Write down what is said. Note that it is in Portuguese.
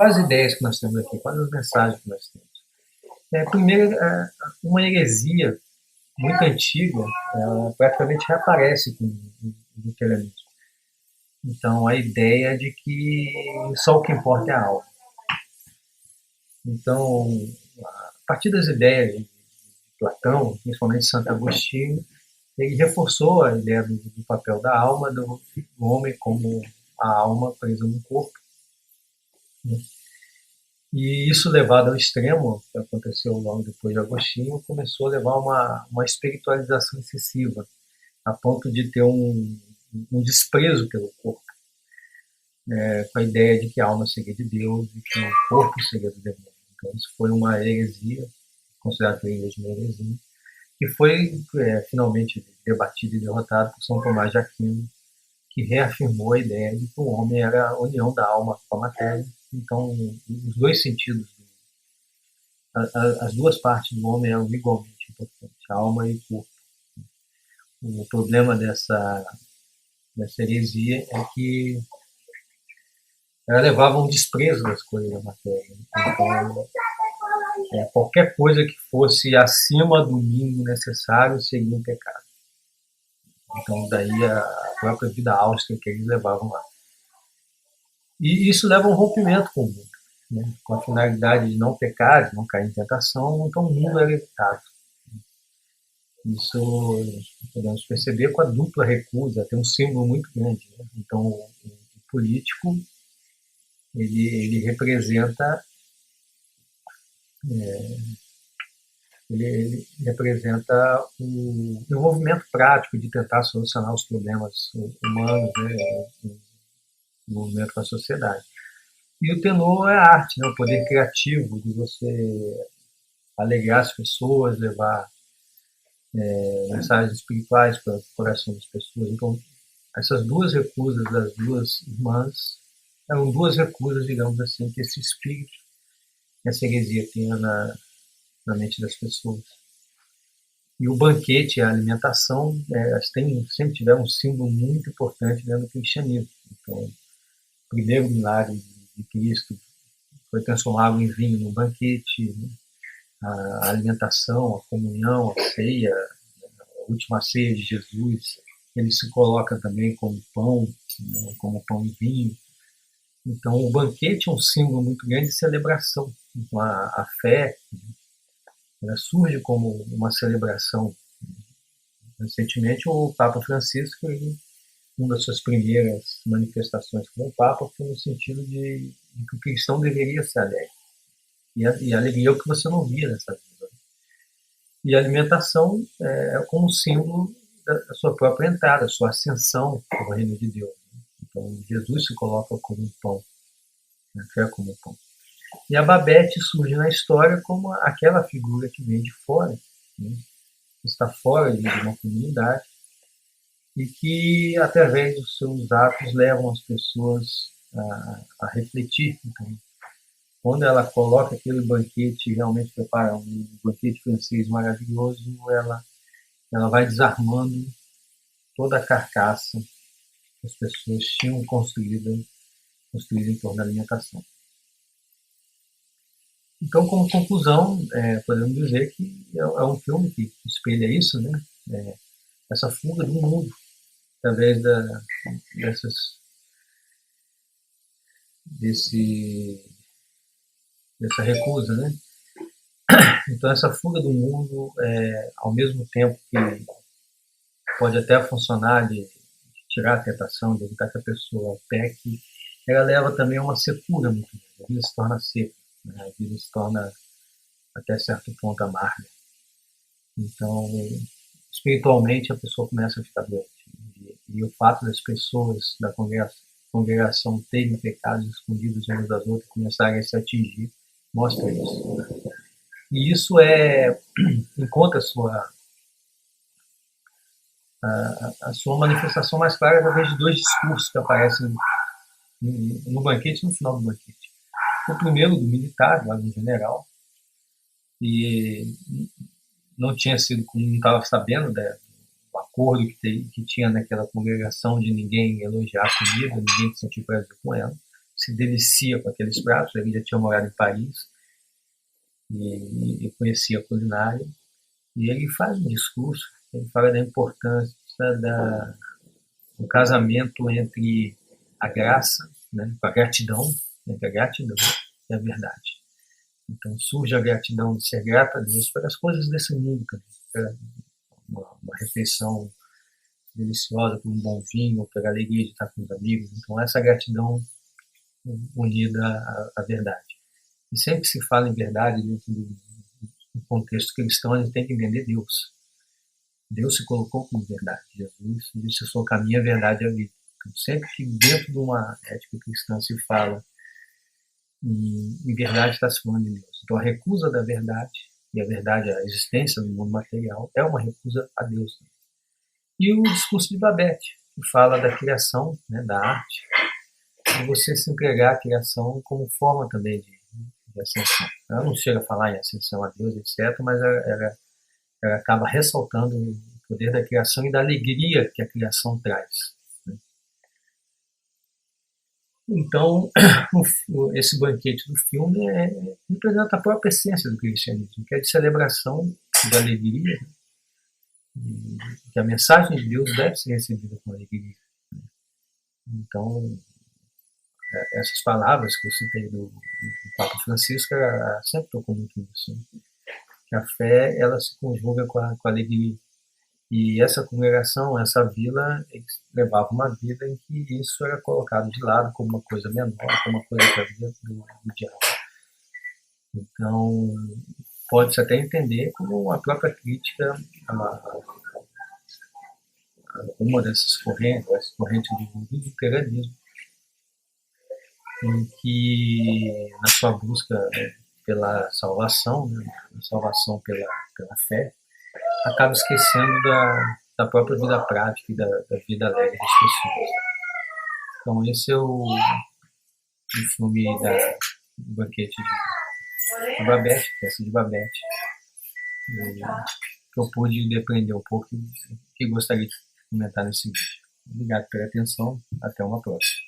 Quais as ideias que nós temos aqui? Quais as mensagens que nós temos? Primeiro, uma heresia muito antiga, ela praticamente reaparece com o luteranismo. Então, a ideia de que só o que importa é a alma. Então, a partir das ideias de Platão, principalmente Santo Agostinho, ele reforçou a ideia do papel da alma, do homem como a alma presa no corpo. Né? E isso levado ao extremo, que aconteceu logo depois de Agostinho, começou a levar uma espiritualização excessiva, a ponto de ter um desprezo pelo corpo, com a ideia de que a alma seria de Deus e que o corpo seria do demônio. Então, isso foi uma heresia, considerada por eles uma heresia, que foi finalmente debatido e derrotado por São Tomás de Aquino, que reafirmou a ideia de que o homem era a união da alma com a matéria. Então, os dois sentidos, as duas partes do homem eram igualmente importantes, a alma e o corpo. O problema dessa heresia é que ela levava a um desprezo das coisas da matéria. Então, qualquer coisa que fosse acima do mínimo necessário seria um pecado. Então, daí a própria vida austera que eles levavam lá. E isso leva a um rompimento com o mundo, né? Com a finalidade de não pecar, de não cair em tentação, então o mundo era evitado. Isso podemos perceber com a dupla recusa, tem um símbolo muito grande. Né? Então, o político, ele representa ele representa o envolvimento prático de tentar solucionar os problemas humanos, né, o envolvimento com a sociedade. E o tenor é a arte, né, o poder criativo de você alegrar as pessoas, levar mensagens espirituais para o coração das pessoas. Então, essas duas recusas das duas irmãs eram duas recusas, digamos assim, que esse espírito, essa heresia tinha na mente das pessoas. E o banquete, a alimentação, sempre tiveram um símbolo muito importante dentro do cristianismo. Então, o primeiro milagre de Cristo foi transformar água em vinho no banquete, né? A alimentação, a comunhão, a ceia, a última ceia de Jesus, ele se coloca também como pão, né? Como pão e vinho. Então, o banquete é um símbolo muito grande de celebração. Então, a fé, ela surge como uma celebração. Recentemente, o Papa Francisco, uma das suas primeiras manifestações como Papa foi no sentido de que o cristão deveria ser alegre. E a alegria é o que você não via nessa vida. E a alimentação é como símbolo da sua própria entrada, da sua ascensão ao reino de Deus. Então, Jesus se coloca como um pão, a fé como um pão. E a Babette surge na história como aquela figura que vem de fora, né? Está fora de uma comunidade e que, através dos seus atos, levam as pessoas a refletir. Então, quando ela coloca aquele banquete, realmente prepara um banquete francês maravilhoso, ela vai desarmando toda a carcaça que as pessoas tinham construído em torno da alimentação. Então, como conclusão, podemos dizer que é um filme que espelha isso, né? Essa fuga do mundo, através dessa recusa, né? Então, essa fuga do mundo, ao mesmo tempo que pode até funcionar de tirar a tentação, de evitar que a pessoa peque, ela leva também a uma secura muito grande. A vida se torna seca, né? A vida se torna, até certo ponto, amarga. Então, espiritualmente, a pessoa começa a ficar doente. E o fato das pessoas da congregação terem pecados escondidos umas das outras, começarem a se atingir, mostra isso. E isso encontra a sua manifestação mais clara através de dois discursos que aparecem no banquete e no final do banquete. O primeiro, do militar, lá no general, e não tinha sido, não estava sabendo do acordo que tinha naquela congregação de ninguém elogiar a comida, ninguém se sentir prazer com ela. se delicia com aqueles pratos. Ele já tinha morado em Paris e conhecia a culinária. E ele faz um discurso, ele fala da importância do casamento entre a graça, né, com a gratidão, entre a gratidão e a verdade. Então surge a gratidão de ser grato a Deus pelas coisas desse mundo também, uma refeição deliciosa, por um bom vinho, pela alegria de estar com os amigos. Então essa gratidão unida à verdade. E sempre que se fala em verdade dentro do contexto cristão, a gente tem que entender Deus. Deus se colocou como verdade. Jesus disse: eu sou o caminho, a verdade e a vida. Então, sempre que dentro de uma ética cristã se fala em verdade, está se falando de Deus. Então a recusa da verdade, e a verdade, a existência do mundo material, é uma recusa a Deus. E o discurso de Babette, que fala da criação, né, da arte, e você se entregar à criação como forma também de ascensão. Ela não chega a falar em ascensão a Deus, etc., mas ela acaba ressaltando o poder da criação e da alegria que a criação traz. Então, esse banquete do filme representa a própria essência do cristianismo, que é de celebração, de alegria, e que a mensagem de Deus deve ser recebida com alegria. Então, essas palavras que eu citei do Papa Francisco, ela sempre tocou muito nisso, né? Que a fé, ela se conjuga com a alegria. E essa congregação, essa vila, eles levavam uma vida em que isso era colocado de lado como uma coisa menor, como uma coisa da vida do diabo. Então, pode-se até entender como a própria crítica a uma dessas correntes, essa corrente do luteranismo, em que na sua busca pela salvação, né, a salvação pela fé, acaba esquecendo da própria vida prática e da vida alegre das pessoas. Então esse é o filme do banquete de Babette, peça de Babette, que eu pude depreender um pouco e que gostaria de comentar nesse vídeo. Obrigado pela atenção, até uma próxima.